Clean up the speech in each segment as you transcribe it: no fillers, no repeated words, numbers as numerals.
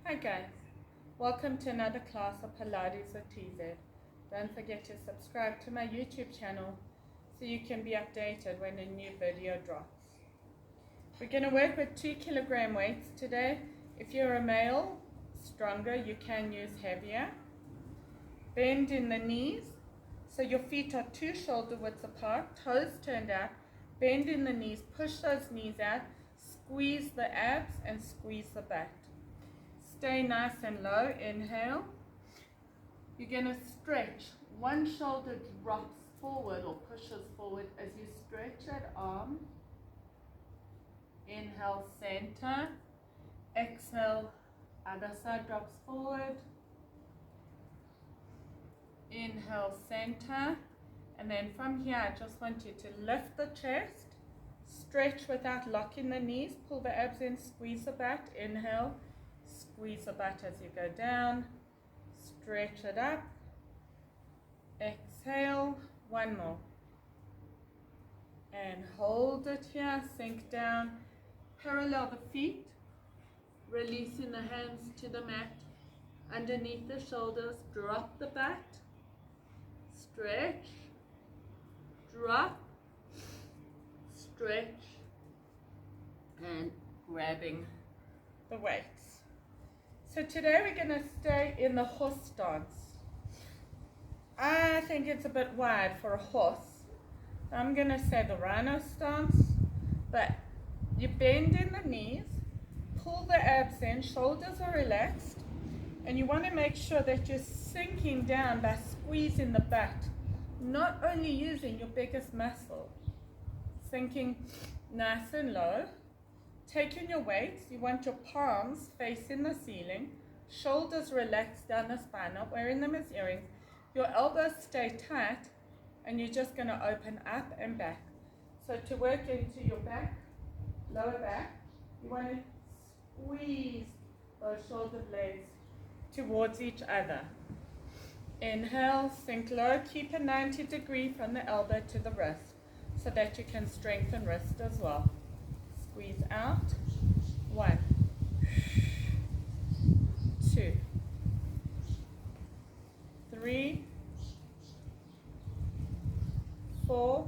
Hi guys, welcome to another class of Pilates with TZ. Don't forget to subscribe to my YouTube channel so you can be updated when a new video drops. We're going to work with 2 kilogram weights today. If you're a male, stronger, you can use heavier. Bend in the knees so your feet are 2 shoulder widths apart, toes turned out. Bend in the knees, push those knees out, squeeze the abs and squeeze the back. Stay nice and low. Inhale. You're going to stretch. One shoulder drops forward or pushes forward as you stretch that arm. Inhale, center. Exhale, other side drops forward. Inhale, center. And then from here, I just want you to lift the chest. Stretch without locking the knees. Pull the abs in, squeeze the back. Inhale. Squeeze the butt as you go down, stretch it up, exhale, one more, and hold it here, sink down, parallel the feet, releasing the hands to the mat, underneath the shoulders, drop the butt, stretch, drop, stretch, and grabbing the weights. So today we're going to stay in the horse stance. I think it's a bit wide for a horse. I'm going to say the rhino stance, but you bend in the knees, pull the abs in, shoulders are relaxed, and you want to make sure that you're sinking down by squeezing the butt, not only using your biggest muscle, sinking nice and low. Taking your weights, you want your palms facing the ceiling, shoulders relaxed down the spine, not wearing them as earrings. Your elbows stay tight, and you're just going to open up and back. So to work into your back, lower back, you want to squeeze those shoulder blades towards each other. Inhale, sink low, keep a 90-degree from the elbow to the wrist so that you can strengthen wrist as well. Squeeze out. 1, 2, 3, 4.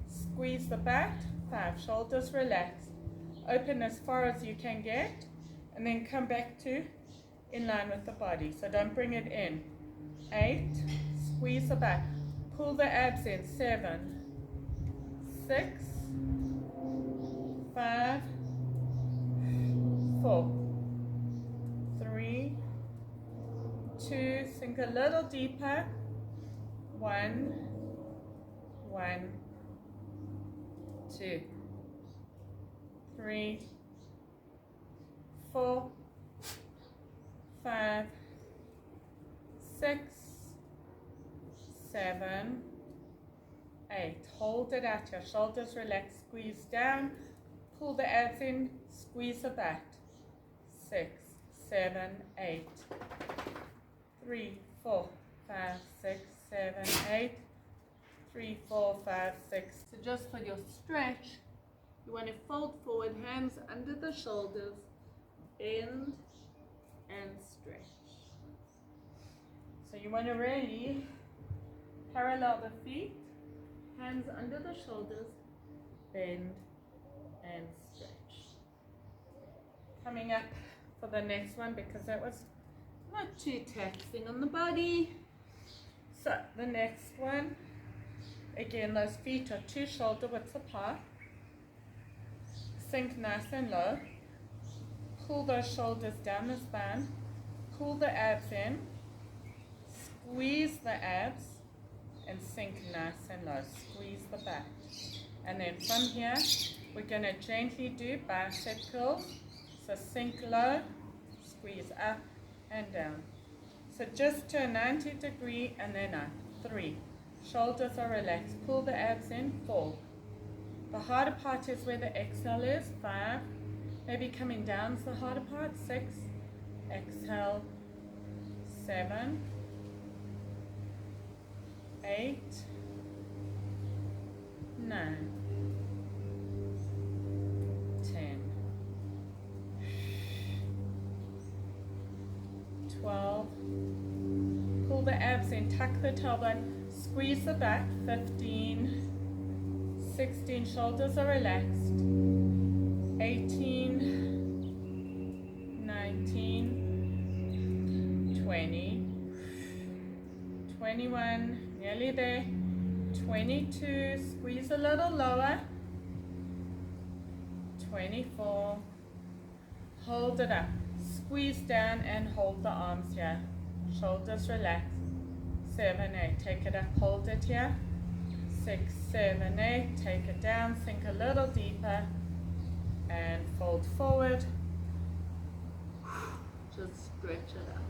Squeeze the back. 5. Shoulders relaxed. Open as far as you can get, and then come back to in line with the body. So don't bring it in. 8. Squeeze the back. Pull the abs in. 7, 6, 5, 4, 3, 2, sink a little deeper. 1, 2, 3, 4, 5, 6, 7, 8. Hold it out. Your shoulders relax. Squeeze down. Pull the abs in, squeeze the back. 6, 7, 8. 3, 4, 5, 6, 7, 8. 3, 4, 5, 6. So just for your stretch, you want to fold forward, hands under the shoulders, bend and stretch. So you want to really parallel the feet, hands under the shoulders, bend and stretch. Coming up for the next one because that was not too taxing on the body. So the next one, again, those feet are 2 shoulder widths apart. Sink nice and low. Pull those shoulders down the spine. Pull the abs in. Squeeze the abs and sink nice and low. Squeeze the back. And then from here, we're going to gently do bicep curls. So sink low, squeeze up and down. So just to a 90-degree and then up. 3. Shoulders are relaxed. Pull the abs in. 4. The harder part is where the exhale is. 5. Maybe coming down is the harder part. 6. Exhale. 7. 8. 9. 10. 12. Pull the abs in, tuck the tailbone, squeeze the back. 15, 16, shoulders are relaxed. 18, 19, 20, 21, nearly there. 22, squeeze a little lower. 24, hold it up, squeeze down and hold the arms here, shoulders relaxed. 7, 8, take it up, hold it here. 6, 7, 8, take it down, sink a little deeper and fold forward. Just stretch it up,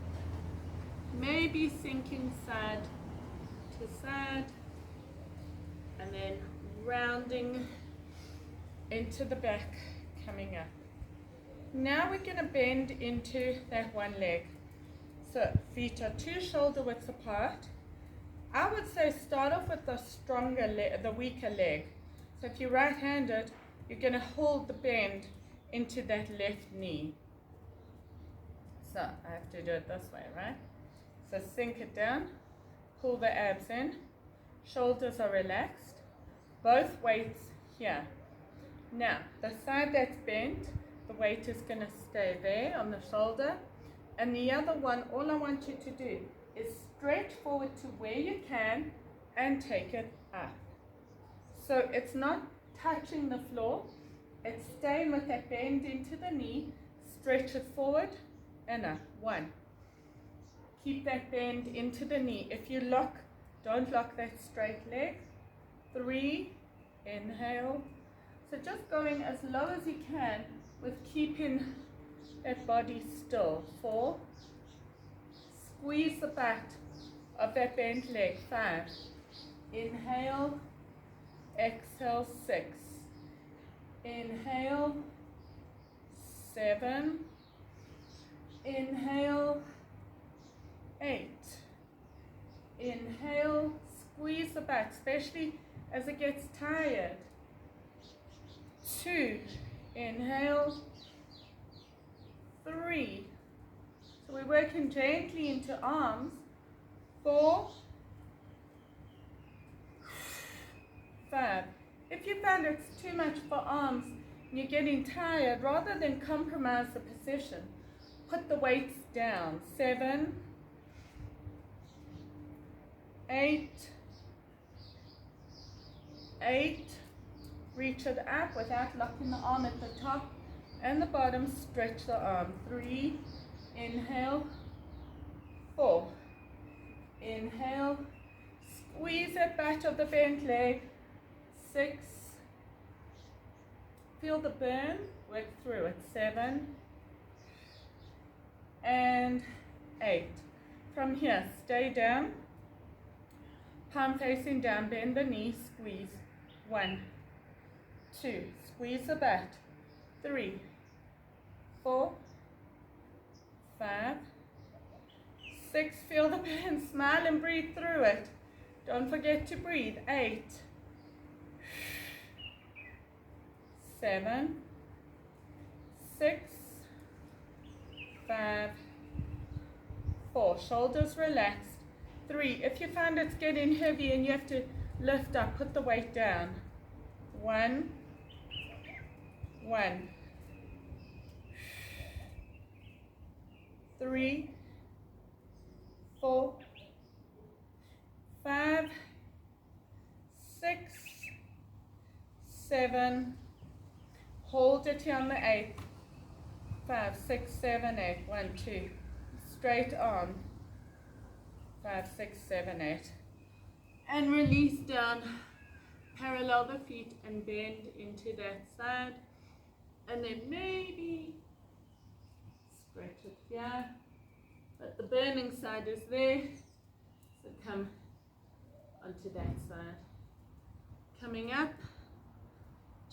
maybe sinking side to side and then rounding into the back, coming up. Now we're going to bend into that one leg. So feet are 2 shoulder widths apart. I would say start off with the stronger leg, the weaker leg. So if you're right-handed, you're going to hold the bend into that left knee. So I have to do it this way, right? So sink it down, pull the abs in, shoulders are relaxed, both weights here. Now, the side that's bent, the weight is going to stay there on the shoulder. And the other one, all I want you to do is stretch forward to where you can and take it up. So it's not touching the floor, it's staying with that bend into the knee. Stretch it forward and up. 1. Keep that bend into the knee. If you lock, don't lock that straight leg. 3, inhale. So just going as low as you can with keeping that body still. 4, squeeze the back of that bent leg. 5, inhale, exhale. 6, inhale. 7, inhale. 8, inhale, squeeze the back, especially as it gets tired. 2, inhale. 3, so we're working gently into arms. 4, 5. If you find it's too much for arms and you're getting tired, rather than compromise the position, put the weights down. 7, 8, 8, reach it up without locking the arm at the top and the bottom, stretch the arm. 3, inhale. 4, inhale, squeeze that back of the bent leg. 6, feel the burn, work through it. 7 and 8. From here, stay down, palm facing down, bend the knee, squeeze. 1, 2, squeeze the back. 3, 4, 5, 6, feel the pain, smile and breathe through it. Don't forget to breathe. 8, 7, 6, 5, 4, shoulders relaxed. 3, if you find it's getting heavy and you have to lift up, put the weight down. 1, 1, 3, 4, 5, 6, 7, hold it here on the 8, 5, 6, 7, 8, 1, 2, straight arm, 5, 6, 7, 8, and release down, parallel the feet and bend into that side, and then maybe stretch it here, but the burning side is there, so come onto that side. Coming up,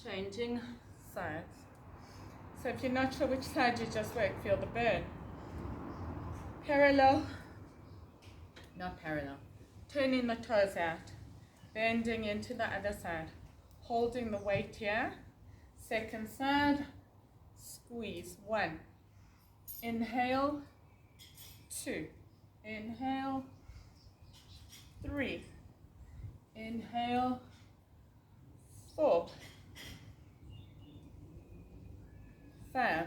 changing sides. So if you're not sure which side you just work, feel the burn. Parallel, not parallel, turning the toes out, bending into the other side, holding the weight here. Second side, squeeze. 1, inhale. 2. Inhale. 3. Inhale. 4. 5.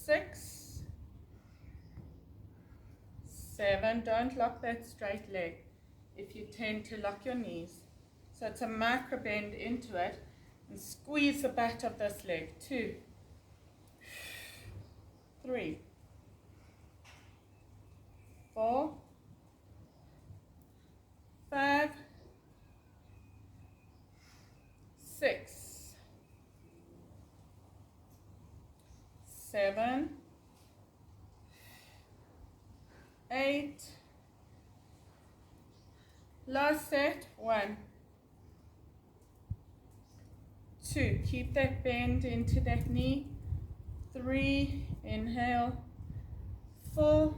6. 7. Don't lock that straight leg if you tend to lock your knees. So it's a micro bend into it and squeeze the back of this leg. 2. 3. 4. 5. 6. 7. 8. Last set. 1. 2. Keep that bend into that knee. 3. Inhale. 4.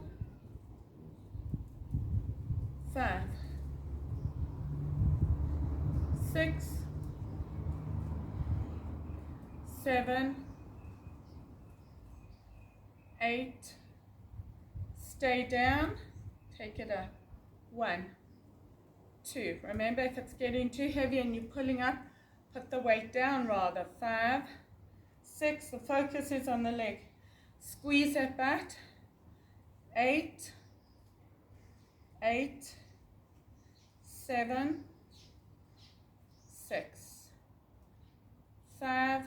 5. 6. 7. 8. Stay down. Take it up. 1. 2. Remember, if it's getting too heavy and you're pulling up, put the weight down rather. 5. 6. The focus is on the leg. Squeeze that back. 8. 8. 7. 6. 5.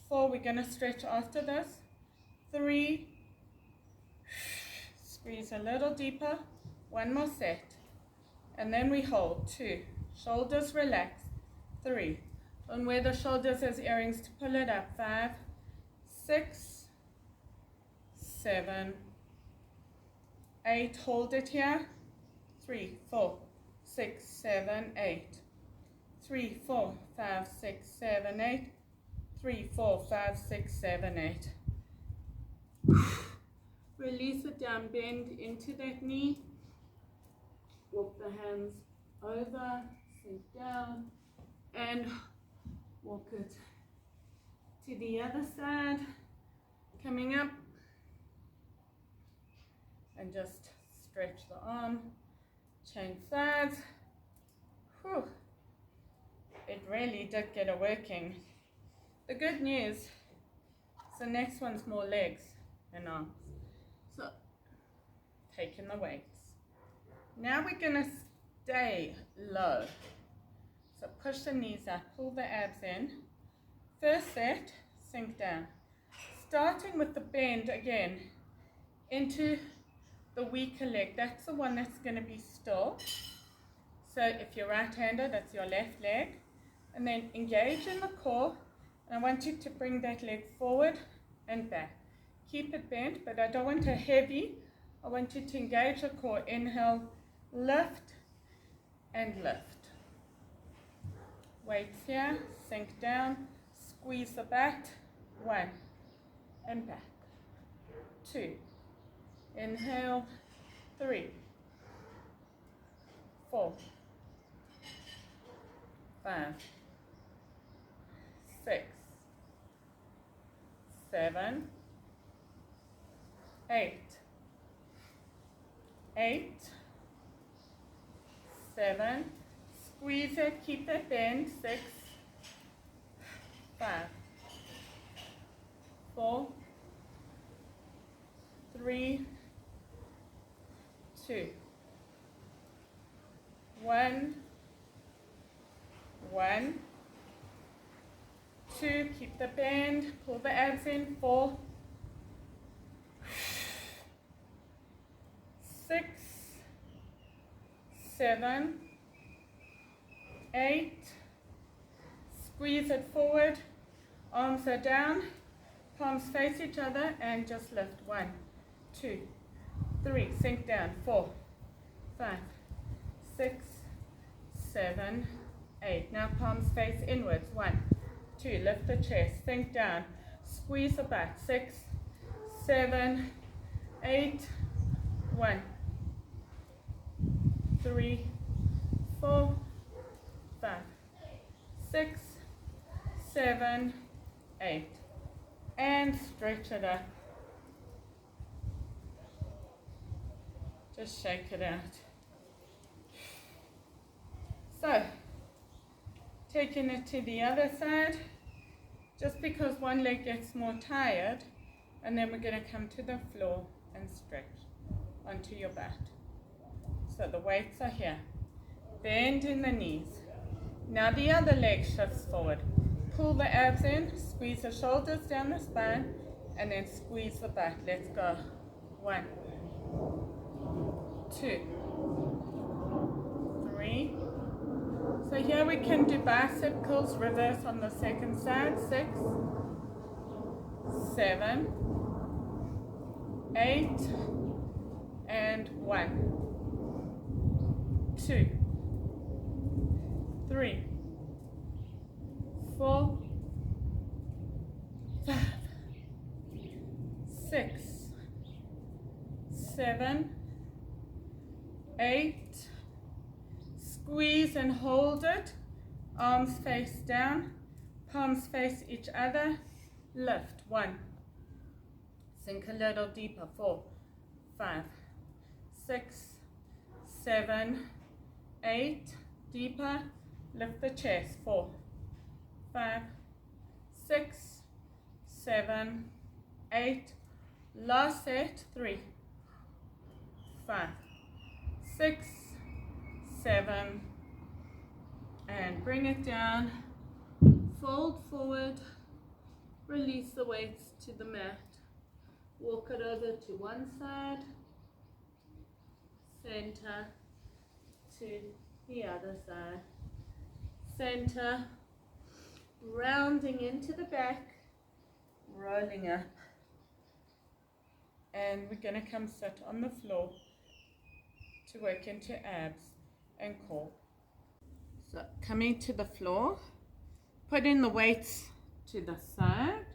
4. We're going to stretch after this. 3. Squeeze a little deeper. 1 more set. And then we hold. 2. Shoulders relax. 3. Don't wear the shoulders as earrings to pull it up. 5. 6. 7. 8. Hold it here. 3, 4, 6, 7, 8. 3, 4, 5, 6, 7, 8. 3, 4, 5, 6, 7, 8. Release it down, bend into that knee. Walk the hands over, sink down, and walk it to the other side. Coming up, and just stretch the arm, change sides. Whew. It really did get it working. The good news is the next one's more legs and arms. So, taking the weights. Now we're going to stay low. So push the knees up, pull the abs in. First set, sink down. Starting with the bend again into the weaker leg. That's the one that's going to be still. So if you're right-handed, that's your left leg. And then engage in the core. And I want you to bring that leg forward and back. Keep it bent, but I don't want it heavy. I want you to engage the core. Inhale, lift, and lift. Weights here, sink down, squeeze the back. 1, and back. 2. Inhale. 3. 4. 5. 6. 7. 8. 8. 7. Squeeze it, keep that bend. 6. 5. 4. 3. 2. 1. 1. 2. Keep the bend. Pull the abs in. 4. 6. 7. 8. Squeeze it forward. Arms are down. Palms face each other and just lift. 1, 2, 3. Sink down. 4, 5, 6, 7, 8. Now palms face inwards. 1, 2. Lift the chest. Sink down. Squeeze the back. 6, 7, 8. 1, 3, 4, 5, 6, 7, 8. And stretch it up. Just shake it out. So, taking it to the other side, just because one leg gets more tired, and then we're going to come to the floor and stretch onto your back. So the weights are here. Bend in the knees. Now the other leg shifts forward. Pull the abs in, squeeze the shoulders down the spine, and then squeeze the back. Let's go. 1, 2, 3. So here we can do bicep curls reverse on the second side. 6, 7, 8, and 1, 2, 3, 4, 5, 6, 7, 8. Squeeze and hold it. Arms face down. Palms face each other. Lift. 1. Sink a little deeper. 4, 5, 6, 7, 8. Deeper. Lift the chest. 4, 5, 6, 7, 8. Last set. 3, 5, 6, 7, and bring it down. Fold forward. Release the weights to the mat. Walk it over to one side. Center to the other side. Center. Rounding into the back. Rolling up. And we're going to come sit on the floor to work into abs and core. So coming to the floor, put in the weights to the side.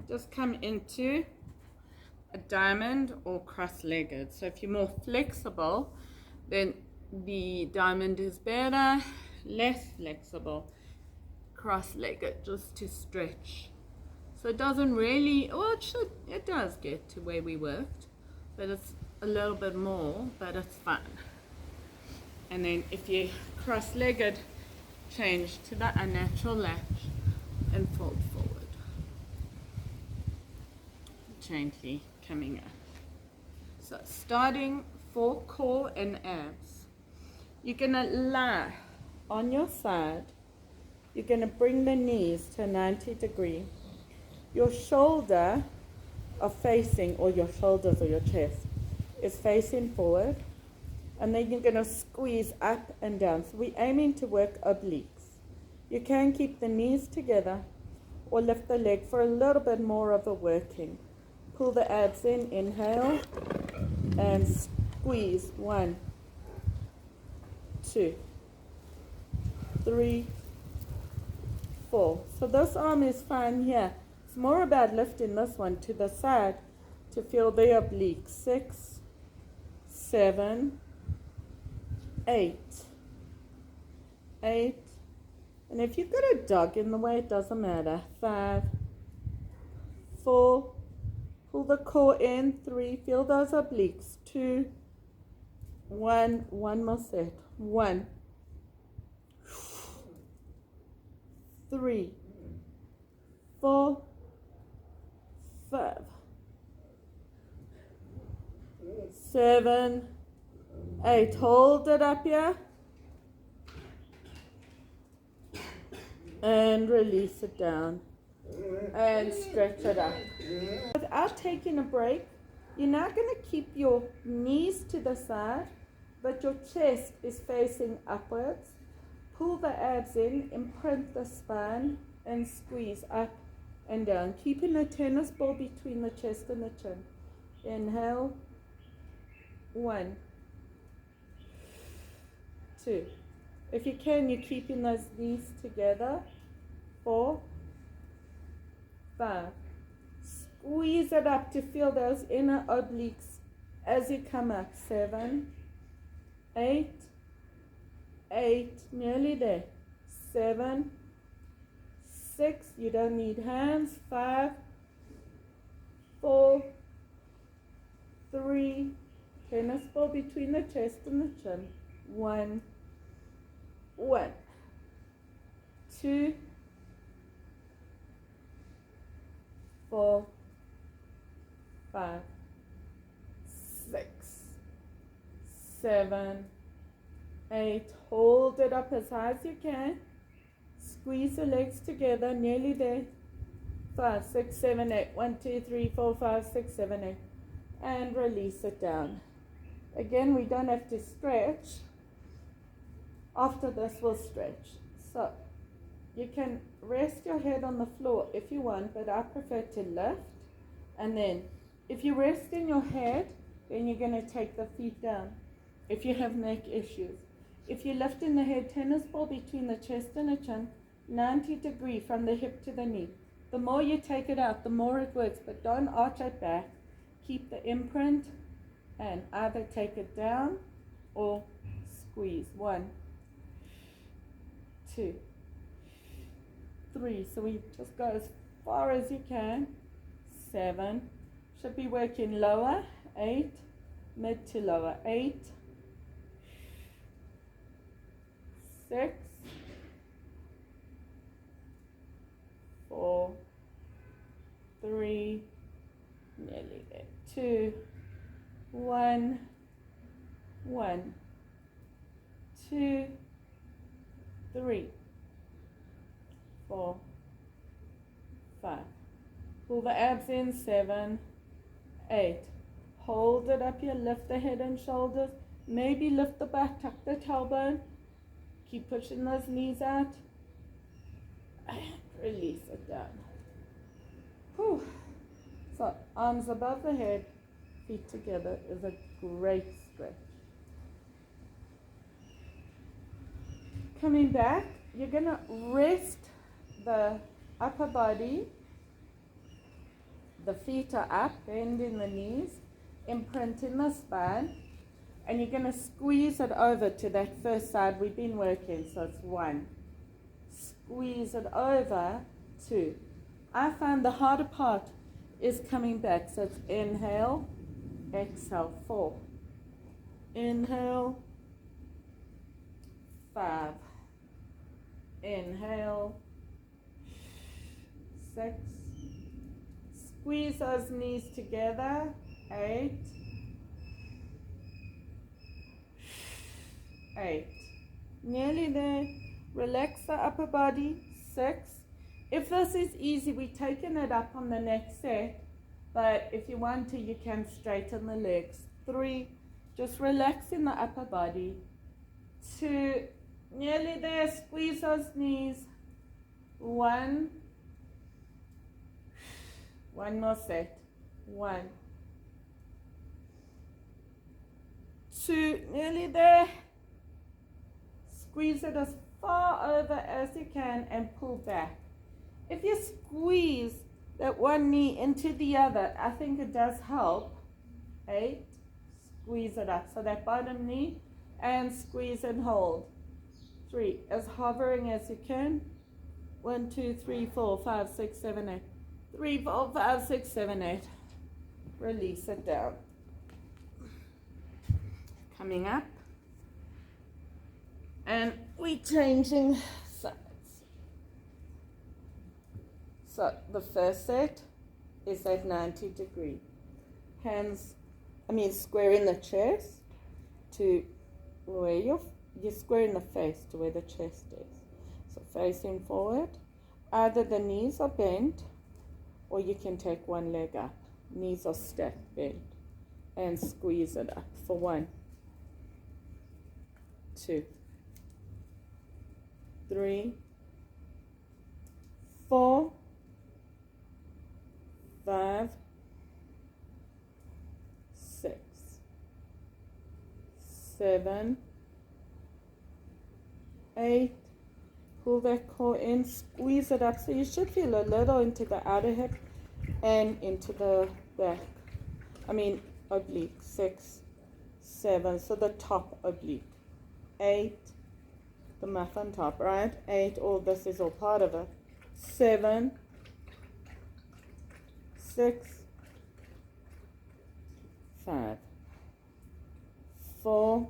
Just come into a diamond or cross-legged. So if you're more flexible, then the diamond is better. Less flexible, cross-legged, just to stretch. So it doesn't really, well, it does get to where we worked, but it's a little bit more, but it's fun. And then if you cross-legged, change to the unnatural latch and fold forward. Gently coming up. So starting for core and abs, you're going to lie on your side. You're going to bring the knees to a 90 degree. Your shoulder are facing, or your shoulders or your chest is facing forward, and then you're going to squeeze up and down. So we're aiming to work obliques. You can keep the knees together or lift the leg for a little bit more of a working. Pull the abs in, inhale, and squeeze. 1, 2, 3, 4. So this arm is fine here. It's more about lifting this one to the side to feel the obliques. 6, 7, 8. 8. And if you've got a dog in the way, it doesn't matter. 5, 4. Pull the core in. 3. Feel those obliques. 2, 1. One more set. 1, 3, 4, 5, 7, 8. Hold it up here. And release it down. And stretch it up. Without taking a break, you're now going to keep your knees to the side, but your chest is facing upwards. Pull the abs in, imprint the spine, and squeeze up and down, keeping a tennis ball between the chest and the chin. Inhale. 1, 2. If you can, you're keeping those knees together. 4, 5. Squeeze it up to feel those inner obliques as you come up. 7, 8, 8, nearly there. 7, 6, you don't need hands. 5, 4, 3, tennis ball between the chest and the chin. 1, 2, 4, 5, 6, 7, 8. Hold it up as high as you can. Squeeze the legs together, nearly there. 5, 6, 7, 8. 1, 2, 3, 4, 5, 6, 7, 8. And release it down. Again, we don't have to stretch. After this, we'll stretch. So you can rest your head on the floor if you want, but I prefer to lift. And then if you rest in your head, then you're going to take the feet down if you have neck issues. If you lift in the head, tennis ball between the chest and the chin, 90 degree from the hip to the knee. The more you take it out, the more it works, but don't arch it back. Keep the imprint and either take it down or squeeze. 1, 2, 3. So we just go as far as you can. 7. Should be working lower. 8. Mid to lower. 8. 6. 4. 3. Nearly there. 2. 1. 1. 2. 3. 4. 5. Pull the abs in. 7. 8. Hold it up here. Lift the head and shoulders. Maybe lift the back. Tuck the tailbone. Keep pushing those knees out. And release it down. Whew. So arms above the head, feet together is a great stretch. Coming back, you're going to rest the upper body. The feet are up, bend in the knees, imprint in the spine, and you're going to squeeze it over to that first side we've been working. So it's 1. Squeeze it over. 2. I find the harder part is coming back. So it's inhale, exhale. 4. Inhale. 5. Inhale. 6. Squeeze those knees together. 8. 8. Nearly there. Relax the upper body. 6. If this is easy, we're taking it up on the next set, but if you want to, you can straighten the legs. 3. Just relax in the upper body. 2. Nearly there. Squeeze those knees. 1. One more set. 1. 2. Nearly there. Squeeze it as far over as you can and pull back. If you squeeze that one knee into the other, I think it does help. 8. Squeeze it up. So that bottom knee, and squeeze and hold. 3. As hovering as you can. 1, 2, 3, 4, 5, 6, 7, 8. 3, 4, 5, 6, 7, 8. Release it down. Coming up. And we're changing sides. So the first set is at 90 degree. Hands, square in the chest to where you're square in the face to where the chest is. So facing forward. Either the knees are bent or you can take one leg up. Knees are stacked, bent. And squeeze it up for 1, 2, 3, 4, 5, 6, 7, 8. Pull that core in, squeeze it up. So you should feel a little into the outer hip and into the back. Oblique. 6, 7. So the top oblique. 8. The muff on top, right? 8. All this is all part of it. 7, 6, 5, 4,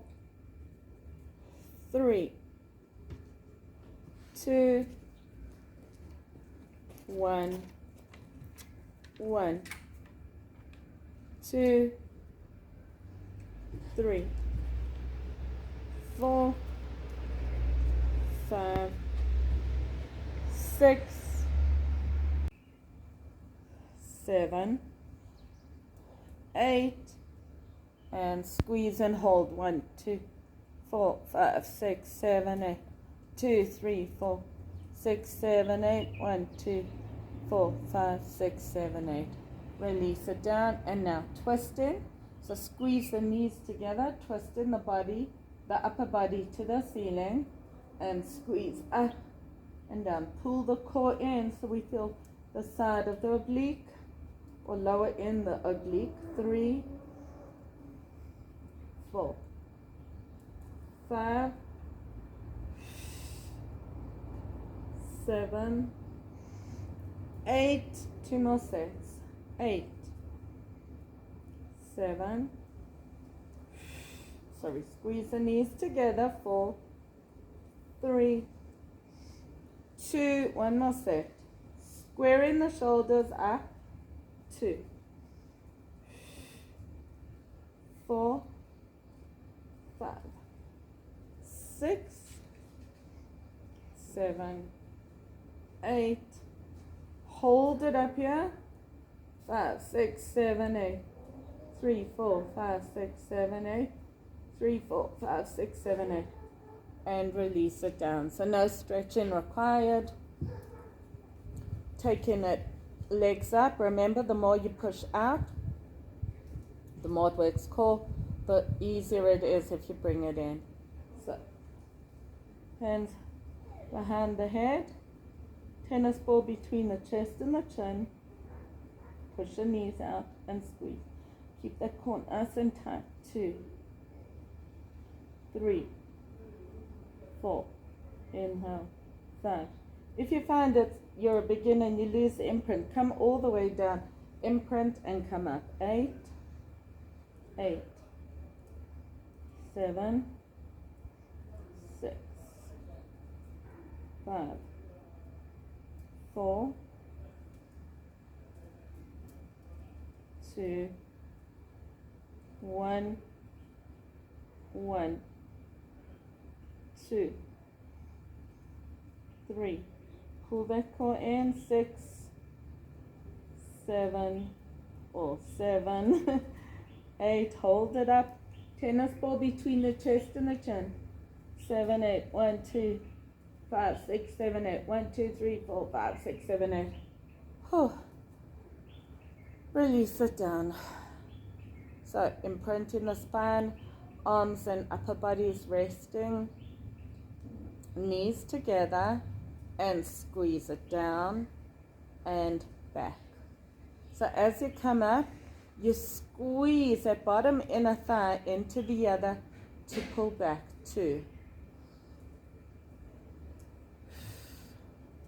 3, 2, 1, 1, 2, 3, 4, 5, 6, 7, 8, and squeeze and hold. 1, 2, 4, 5, 6, 7, 8. 2, 3, 4, 6, 7, 8. 1, 2, 4, 5, 6, 7, 8. Release it down, and now twist in. So squeeze the knees together, twist in the body, the upper body to the ceiling, and squeeze up and down. Pull the core in so we feel the side of the oblique, or lower in the oblique. 3, 4, 5, 7, 8. 2 more sets. 8, 7. Sorry, squeeze the knees together. 4, 3, 2. One more set. Squaring the shoulders up. 2, 4, 5, 6, 7, 8. Hold it up here. 5, 6, 7, 8. 3, 4, 5, 6, 7, 8. 3, 4, 5, 6, 7, 8. And release it down. So no stretching required. Taking it legs up. Remember, the more you push out, the more it works core, the easier it is if you bring it in. So hands behind the head, tennis ball between the chest and the chin. Push the knees out and squeeze. Keep that core nice and tight. 2, 3, 4. Inhale. 5. If you find that you're a beginner and you lose the imprint, come all the way down. Imprint and come up. 8, 8, 7, 6, 5, 4, 2, 1, 1, 2, 3. Pull that core in. 6, 7, or 7, 8. Hold it up. Tennis ball between the chest and the chin. 7, 8. 1, 2, 5, 6, 7, 8. 1, 2, 3, 4, 5, 6, 7, 8. Oh. Release it down. So imprint in the spine, arms and upper bodies resting, knees together, and squeeze it down and back. So as you come up, you squeeze that bottom inner thigh into the other to pull back. 2,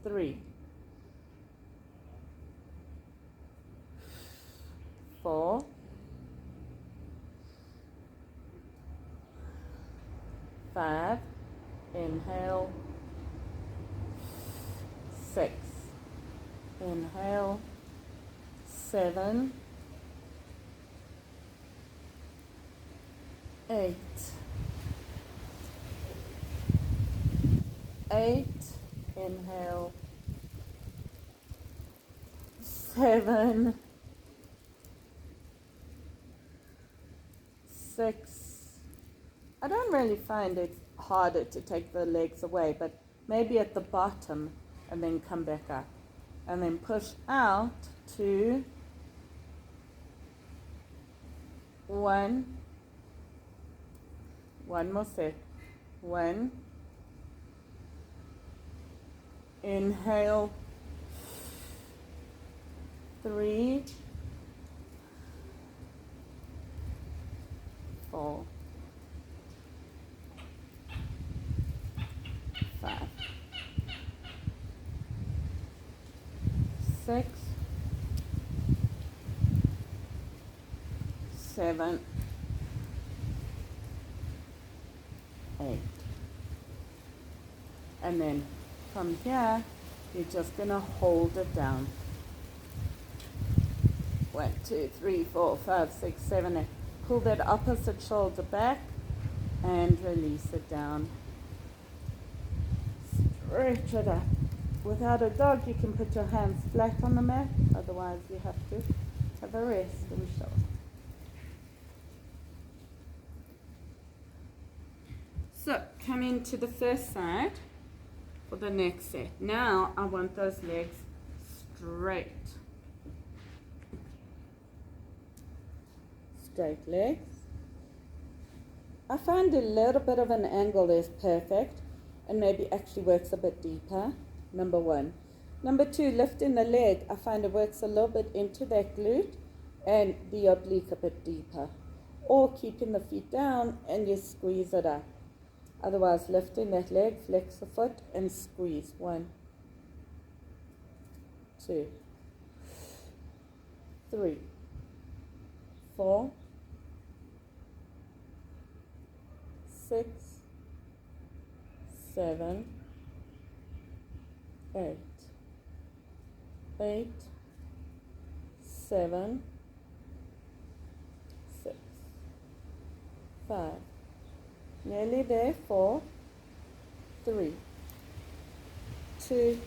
3, 4, 5. Inhale. 6. Inhale. 7, 8, 8. Inhale. 7, 6. I don't really find it harder to take the legs away, but maybe at the bottom, and then come back up. And then push out. 2, 1. One more set. 1. Inhale. 3, 4, 5, 6, 7, 8. And then from here, you're just going to hold it down. 1, 2, 3, 4, 5, 6, 7, 8. Pull that opposite shoulder back and release it down. Stretch it up. Without a dog, you can put your hands flat on the mat. Otherwise, you have to have a rest and shoulder. So, come into the first side for the next set. Now, I want those legs straight. Straight legs. I find a little bit of an angle is perfect and maybe actually works a bit deeper. Number 1. Number 2, lifting the leg. I find it works a little bit into that glute and the oblique a bit deeper. Or keeping the feet down and you squeeze it up. Otherwise, lifting that leg, flex the foot and squeeze. 1, 2, 3, 4, 6, 7, 8, 8, 7, 6, 5. Nearly there. 4, 3, 2,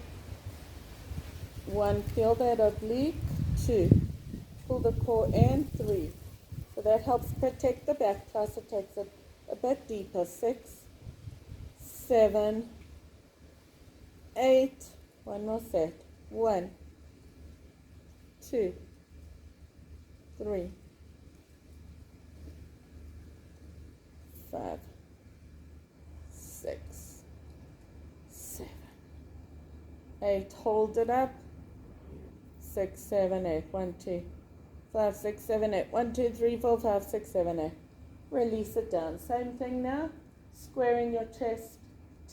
1. Feel that oblique. 2. Pull the core in. 3. So that helps protect the back, plus it takes it a bit deeper. 6, 7, 8. One more set. 1, 2, 3, 5, 6, 7, 8. Hold it up. 6, 7, 8. 1, 2, 5, 6, 7, 8. 1, 2, 3, 4, 5, 6, 7, 8. Release it down. Same thing now. Squaring your chest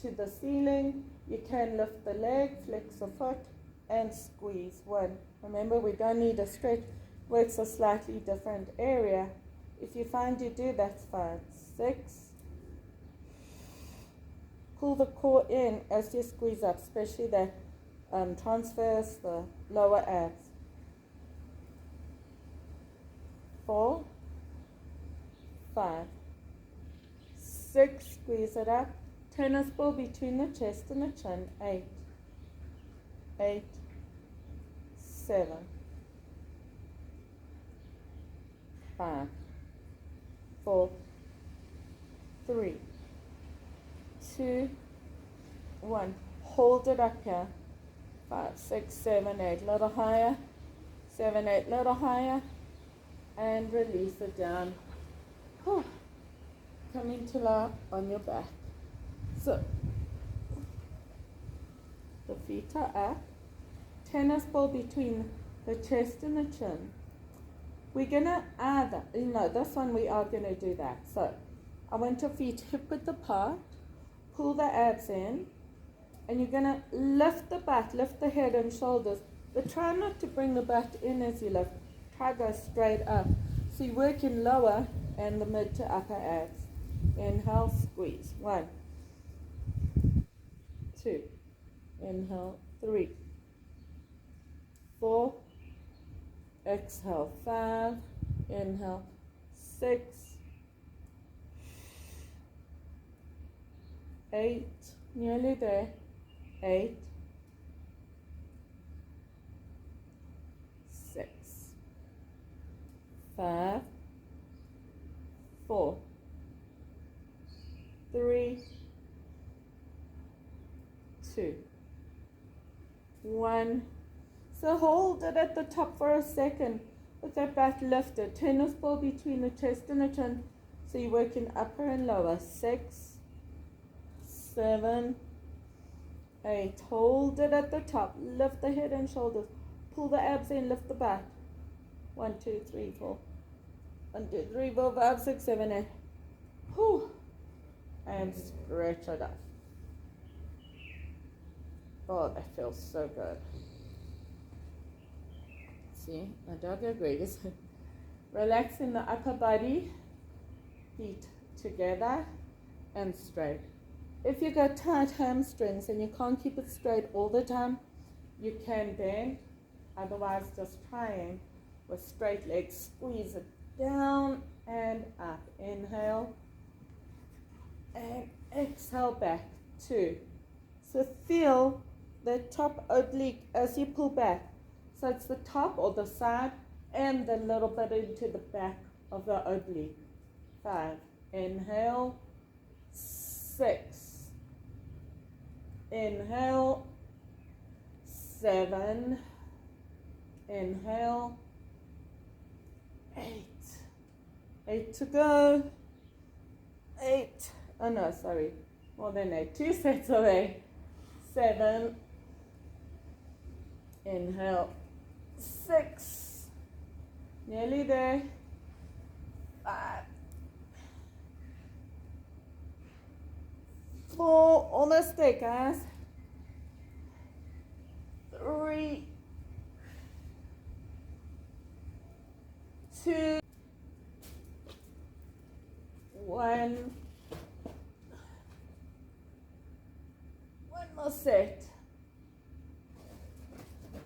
to the ceiling. You can lift the leg, flex the foot, and squeeze. 1. Remember, we don't need a stretch. Works a slightly different area. If you find you do, that's fine. 6. Pull the core in as you squeeze up, especially that transverse, the lower abs. 4, 5, 6. Squeeze it up. Tennis ball between the chest and the chin. 8, 8, 7, 5, 4, 3, 2, 1. Hold it up here. 5, 6, 7, 8. Little higher. 7, 8. Little higher. And release it down. Coming to lie on your back. So, the feet are up. Tennis ball between the chest and the chin. We're going to add, this one we are going to do that. So, I want your feet hip width apart. Pull the abs in. And you're going to lift the butt, lift the head and shoulders. But try not to bring the butt in as you lift. Try to go straight up. So you work in lower and the mid to upper abs. Inhale, squeeze. 1, 2. Inhale, 3, 4. Exhale, 5. Inhale, 6, 8. Nearly there. 8, 6, 5, 4, 3, 2, 1. So hold it at the top for a second with that back lifted. Tennis ball between the chest and the chin. So you're working upper and lower. 6, 7, 8. Hold it at the top. Lift the head and shoulders. Pull the abs in. Lift the back. 1, 2, 3, 4. 1, 2, 3, 4, 5, 6, 7, 8. Whew. And stretch it up. Oh, that feels so good. See, my dog agrees. Relaxing the upper body, feet together and straight. If you got tight hamstrings and you can't keep it straight all the time, you can bend. Otherwise, just trying with straight legs. Squeeze it down and up. Inhale and exhale back. 2. So feel the top oblique as you pull back. So it's the top or the side and the little bit into the back of the oblique. 5. Inhale. 6. Inhale. 7. Inhale. 8. 8 to go. 8. Oh no, sorry. More than 8. 2 sets of 8. 7. Inhale. 6. Nearly there. 5. 4. Almost there, guys. 3. 2. 1. One more set.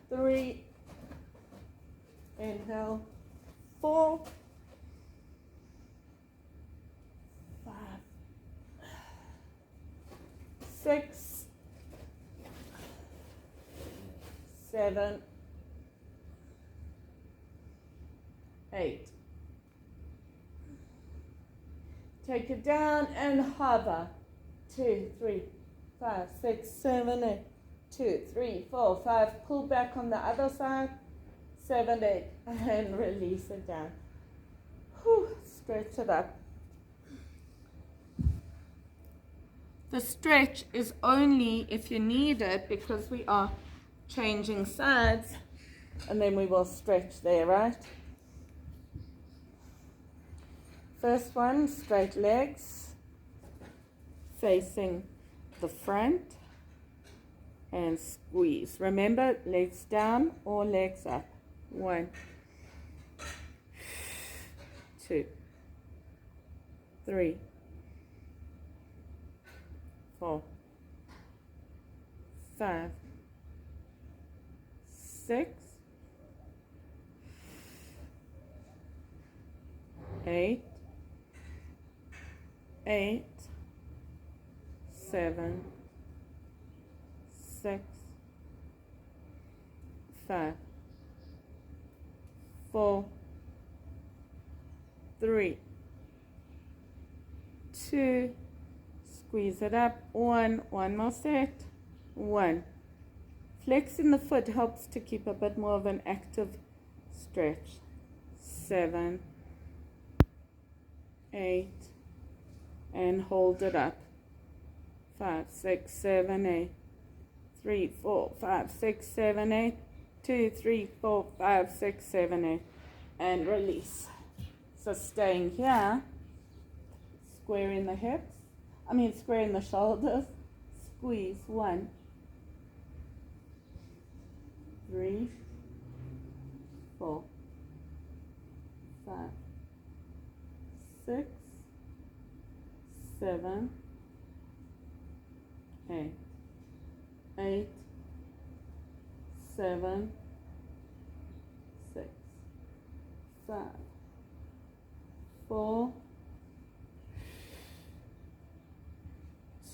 3. Inhale. 4. 5. 6. 7. 8. Take it down and hover. 2, 3, 5, 6, 7, 8. 2, 3, 4, 5. Pull back on the other side. 7, 8. And release it down. Whew, stretch it up. The stretch is only if you need it because we are changing sides. And then we will stretch there, right? First one, straight legs, facing the front, and squeeze. Remember, legs down or legs up. 1, 2, 3, 4, 5, 6, 8, 8, 7, 6, 5, 4, 3, 2, squeeze it up, 1 more set, 1. Flexing the foot helps to keep a bit more of an active stretch. 7, 8, and hold it up. 5, 6, 7, 8. 3, 4, 5, 6, 7, 8. 2, 3, 4, 5, 6, 7, 8. And release. So staying here, squaring the hips. Squaring the shoulders. Squeeze. 1, 3, 4, 5, 6, 7, 8, 8, 7, 6, 5, 4,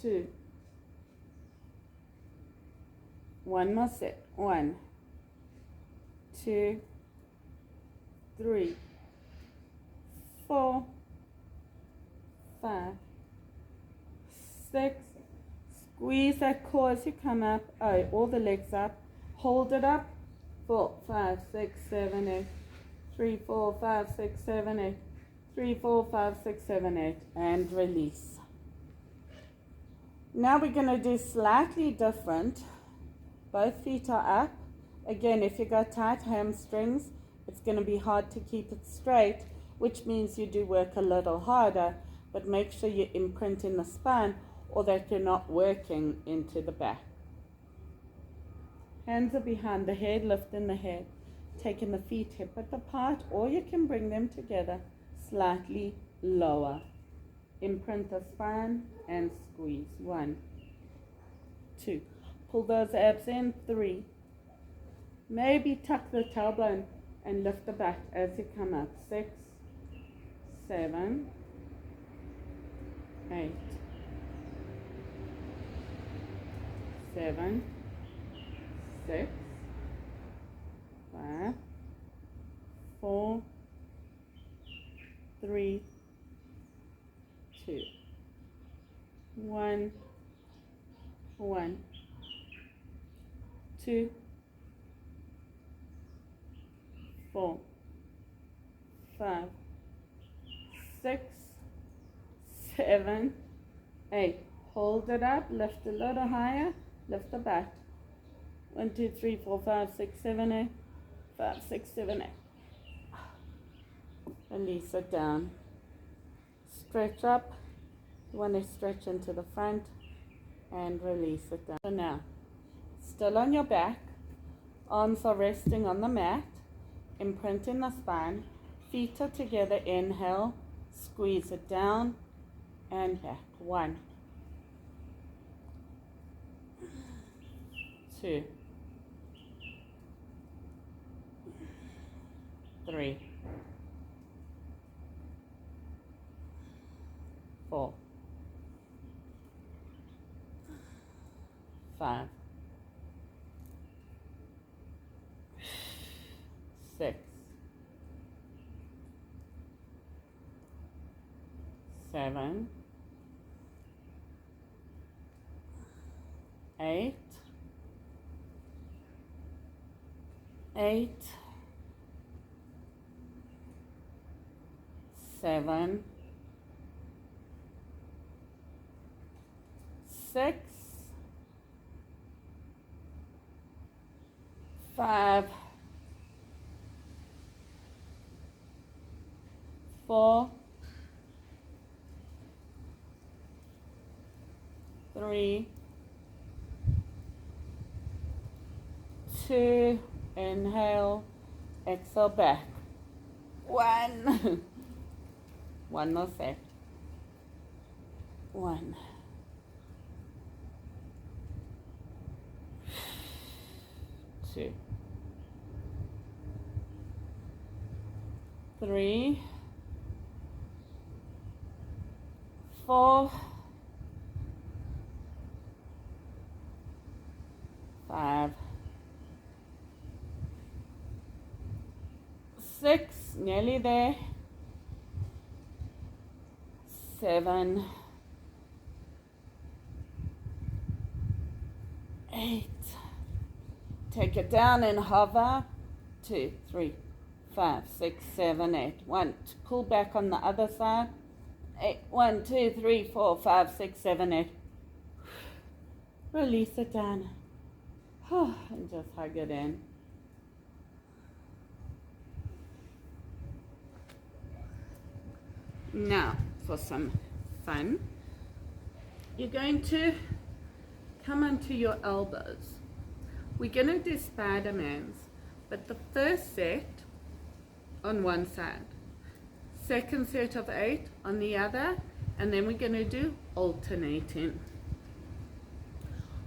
2. One more set. 1, 2, 3, 4, 5, 6. Squeeze that core as you come up. All the legs up. Hold it up. 4, 5, 6, 7, 8. 3, 4, 5, 6, 7, 8. 3, 4, 5, 6, 7, 8. And release. Now we're going to do slightly different. Both feet are up. Again, if you've got tight hamstrings, it's going to be hard to keep it straight, which means you do work a little harder, but make sure you imprint in the spine or that you're not working into the back. Hands are behind the head, lifting the head. taking the feet hip width apart, or you can bring them together slightly lower. Imprint the spine and squeeze. 1, 2. Pull those abs in. 3. Maybe tuck the tailbone and lift the back as you come up. 6, 7, 8, 7, 6, 5, 4, 3, 2, 1, 1, 2, 4, 5, 6, 7, 8. Hold it up, lift a little higher, lift the back. 1, 2, 3, 4, 5, 6, 7, 8. 5, 6, 7, 8. Release it down. Stretch up. You want to stretch into the front and release it down. So now, still on your back, arms are resting on the mat, imprinting the spine, feet are together. Inhale, squeeze it down and back. 1, 2, 3, 4, 5, 6, 7, 8, 7, 6, 5, 4, 3, 2, inhale, exhale back. 1. One more set. 1. 2. 3, 4, 5, 6, nearly there. 7, 8. Take it down and hover. 2, 3, 5, 6, 7, 8. 1. Pull back on the other side. 8. 1, 2, 3, 4, 5, 6, 7, 8. Release it down. And just hug it in. Now, for some fun, you're going to come onto your elbows. We're going to do Spider-Mans, but the first set on one side, second set of 8 on the other, and then we're going to do alternating.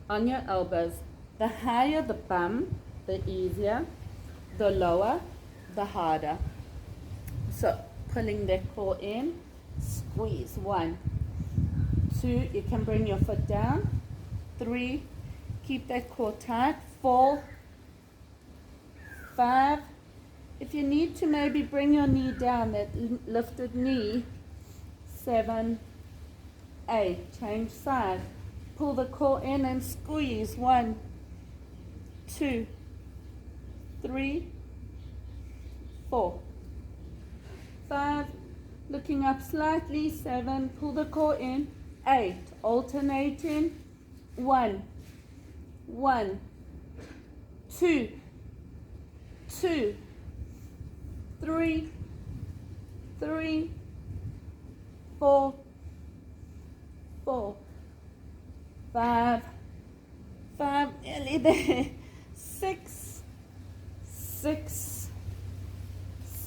On your elbows, the higher the bum, the easier, the lower, the harder. So, pulling that core in, squeeze. 1, 2, you can bring your foot down. 3, keep that core tight. 4, 5, if you need to maybe bring your knee down, that lifted knee. 7, 8, change side. Pull the core in and squeeze. 1, 2, 3, 4, 5, looking up slightly. 7, pull the core in. 8, alternating. 1, 1, 2, 2, 3, 3, 4, 4, 5, 5, nearly there. 6, 6,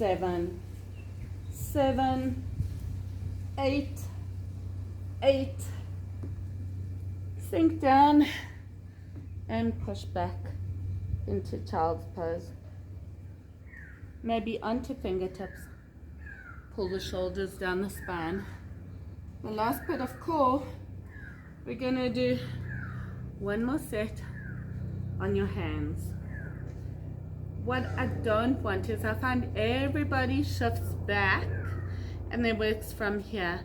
7, 7, 8, 8. Sink down and push back into child's pose. Maybe onto fingertips. Pull the shoulders down the spine. The last bit of core, we're going to do one more set on your hands. What I don't want is I find everybody shifts back and then works from here.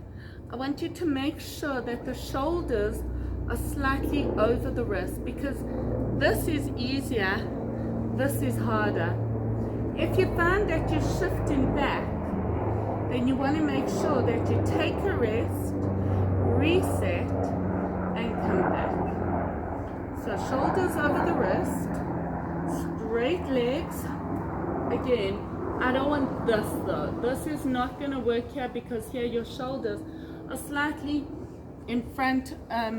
I want you to make sure that the shoulders are slightly over the wrist, because this is easier, this is harder. If you find that you're shifting back, then you want to make sure that you take a rest, reset, and come back. So shoulders over the wrist, straight legs. Again, I don't want this though. This is not going to work here, because here your shoulders are slightly in front,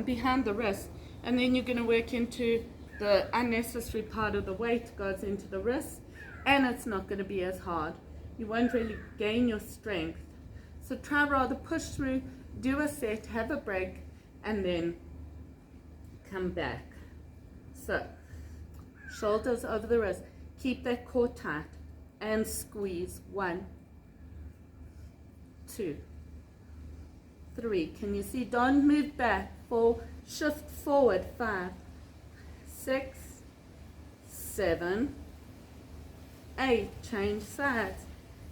behind the wrist, and then you're going to work into the unnecessary part of the weight goes into the wrist, and it's not going to be as hard. You won't really gain your strength. So try rather push through, do a set, have a break, and then come back. So shoulders over the wrist, keep that core tight and squeeze. 1, 2, 3. Can you see? Don't move back. 4, shift forward. 5, 6, 7, 8. Change sides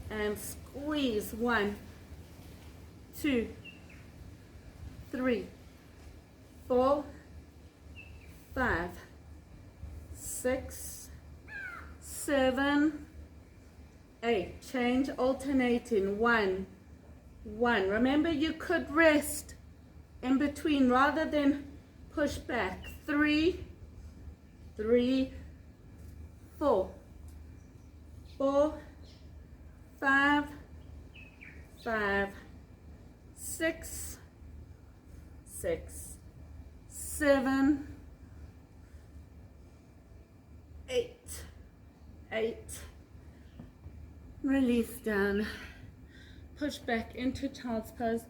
and squeeze. 1, 2, 3, 4, 5, 6, 7, 8. Change, alternating. 1, 1. Remember, you could rest in between rather than push back. 3, 3, 4, 4, 5, 5, 6, 6, 7, 8, 8. Release down. Push back into child's pose,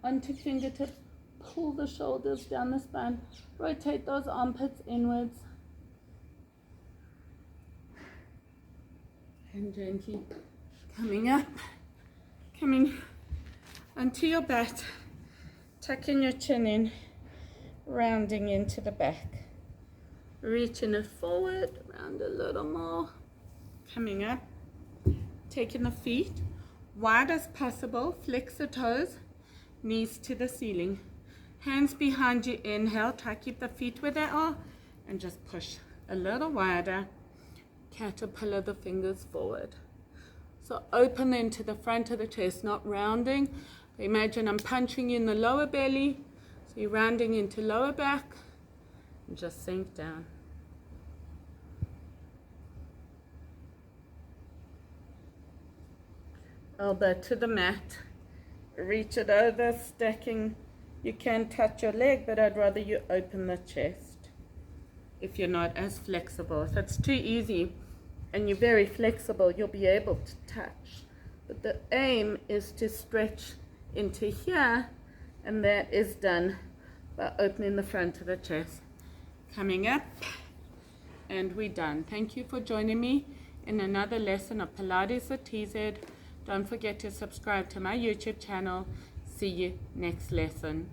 onto fingertips, pull the shoulders down the spine, rotate those armpits inwards, and gently coming up, coming onto your back, tucking your chin in, rounding into the back, reaching it forward, round a little more, coming up, taking the feet wide as possible, flex the toes, knees to the ceiling, hands behind you, inhale, try to keep the feet where they are, and just push a little wider, caterpillar the fingers forward. So open into the front of the chest, not rounding. Imagine I'm punching you in the lower belly, so you're rounding into lower back, and just sink down. Elbow to the mat, reach it over, stacking. You can touch your leg, but I'd rather you open the chest if you're not as flexible. If it's too easy and you're very flexible, you'll be able to touch. But the aim is to stretch into here, and that is done by opening the front of the chest. Coming up, and we're done. Thank you for joining me in another lesson of Pilates with TZ. Don't forget to subscribe to my YouTube channel. See you next lesson.